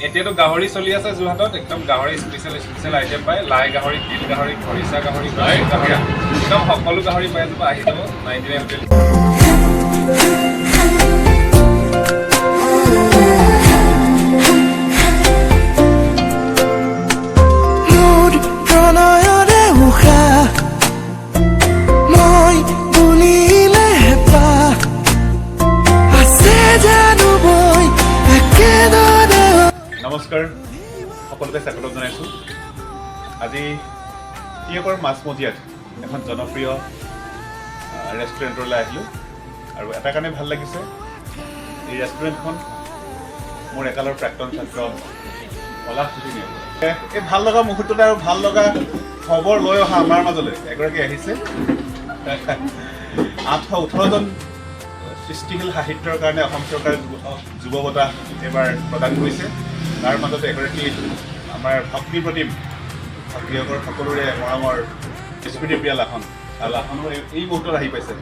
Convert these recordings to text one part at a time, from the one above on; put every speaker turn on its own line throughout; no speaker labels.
এতিয়াতো গাহৰি চলি আছে যোৰহাটত একদম গাহৰি স্পেচিয়েল আইটেম পায় লাই গাহৰি তিল গাহৰি খৰিচা গাহৰি গাহৰি একদম সকলো গাহৰি পাই যাব আহি যাব 99 হোটেল
নমস্কাৰ সকলোকে স্বাগতম জনাইছোঁ আজি টিয়কৰ মাছমজিয়াত এখন জনপ্ৰিয় ৰেষ্টুৰেণ্টলৈ আহিলোঁ আৰু এটা কাৰণে ভাল লাগিছে এই ৰেষ্টুৰেণ্টখন মোৰ একালৰ প্ৰাক্তন ছাত্ৰ পলাশ জ্যোতি এই ভাল লগা মুহূৰ্ততে আৰু ভাল লগা খবৰ লৈ অহা আমাৰ মাজলৈ এগৰাকী আহিছে 818জন সৃষ্টিশীল সাহিত্যৰ কাৰণে অসম চৰকাৰে যুৱ বঁটা এইবাৰ প্ৰদান কৰিছে তাৰ মাজতে এগৰাকী আমাৰ ভক্তি প্ৰতিম ভক্তিসকল সকলোৰে মৰমৰ স্মৃতিপ্ৰিয়া লাহন আৰু লাহনৰ এই মুহূৰ্তত আহি পাইছে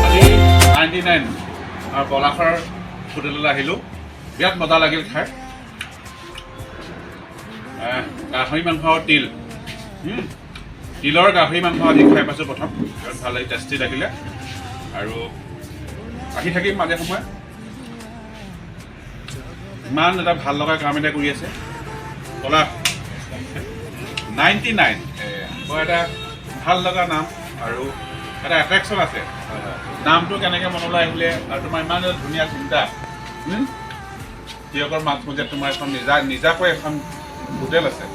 আজি 99 আৰু পলাশৰ হোটেললৈ আহিলোঁ বিৰাট মজা লাগিল খাই গাহৰি মাংস তিল তিলৰ গাহৰি মাংস আজি খাই পাইছোঁ প্ৰথম বিৰাট ভাল লাগি টেষ্টি লাগিলে আৰু আহি থাকিম মাজে সময়ে ইমান এটা ভাল লগা কাম এটা কৰি আছে পলাশ 99 বৰ এটা ভাল লগা নাম আৰু এটা এট্ৰেকশ্যন আছে নামটো কেনেকৈ মনলৈ আহিলে আৰু তোমাৰ ইমান এটা ধুনীয়া চিন্তা টিয়কৰ মাছমজিয়াত তোমাৰ এখন নিজাকৈ এখন হোটেল আছে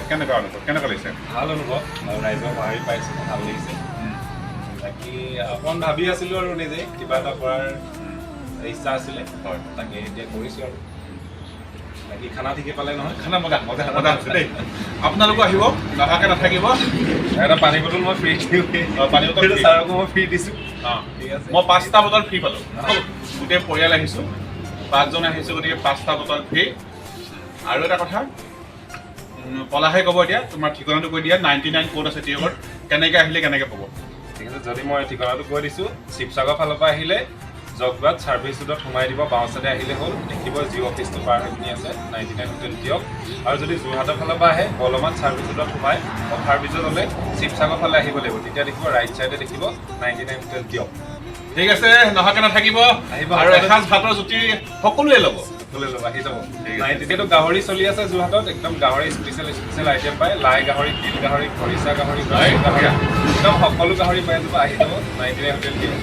কেনেকুৱা অনুভৱ কেনেকুৱা লাগিছে
ভাল অনুভৱ আৰু ৰাইজৰ সঁহাৰি পাইছোঁ ভাল লাগিছে বাকী অকণ ভাবি আছিলোঁ আৰু নিজে কিবা এটা কৰাৰ ইচ্ছা আছিলে
হয়
তাকে এতিয়া কৰিছোঁ আৰু বাকী খানা ঠিকে পালে নহয়
খানা মজা মজা মজা আছে দেই আপোনালোকো আহিব নহাকৈ নাথাকিব
এটা পানী বটল মই ফ্ৰী দিওঁ
পানী বটল
ছাৰকো মই ফ্ৰী দিছোঁ
অঁ
ঠিক আছে
মই 5টা বটল ফ্ৰী পালোঁ গোটেই পৰিয়াল আহিছোঁ 5জন আহিছোঁ গতিকে 5টা বটল ফ্ৰী আৰু এটা কথা পলাশে ক'ব এতিয়া তোমাৰ ঠিকনাটো কৈ দিয়া 99 ক'ত আছে টিয়কত কেনেকৈ আহিলে কেনেকৈ পাব
ঠিক আছে যদি মই ঠিকনাটো কৈ দিছোঁ শিৱসাগৰ ফালৰ পৰা আহিলে জগবাদ ছাৰ্ভিচ ৰোডত সোমাই দিব বাওঁ চাইডে আহিলে হ'ল দেখিব জিঅ' অফিচটো পাৰ হৈ পিনি আছে 99 হোটেল টিয়ক আৰু যদি যোৰহাটৰ ফালৰ পৰা আহে বলমান ছাৰ্ভিচ ৰোডত সোমাই অফাৰ ব্ৰিজত হ'লে শিৱসাগৰ ফালে আহিব লাগিব তেতিয়া দেখিব ৰাইট চাইডে দেখিব 99 হোটেল টিয়ক
ঠিক আছে নহাকৈ নাথাকিব
আহিব
আৰু এসাঁজ ভাতৰ জুতি সকলোৱে ল'ব
আহি যাব এতিয়াতো গাহৰি চলি আছে যোৰহাটত একদম গাহৰি স্পেচিয়েল আইটেম পায় লাই গাহৰি তিল গাহৰি খৰিচা গাহৰি গাহৰি একদম সকলো গাহৰি পাই যাব আহি যাব 99 হোটেল টিয়ক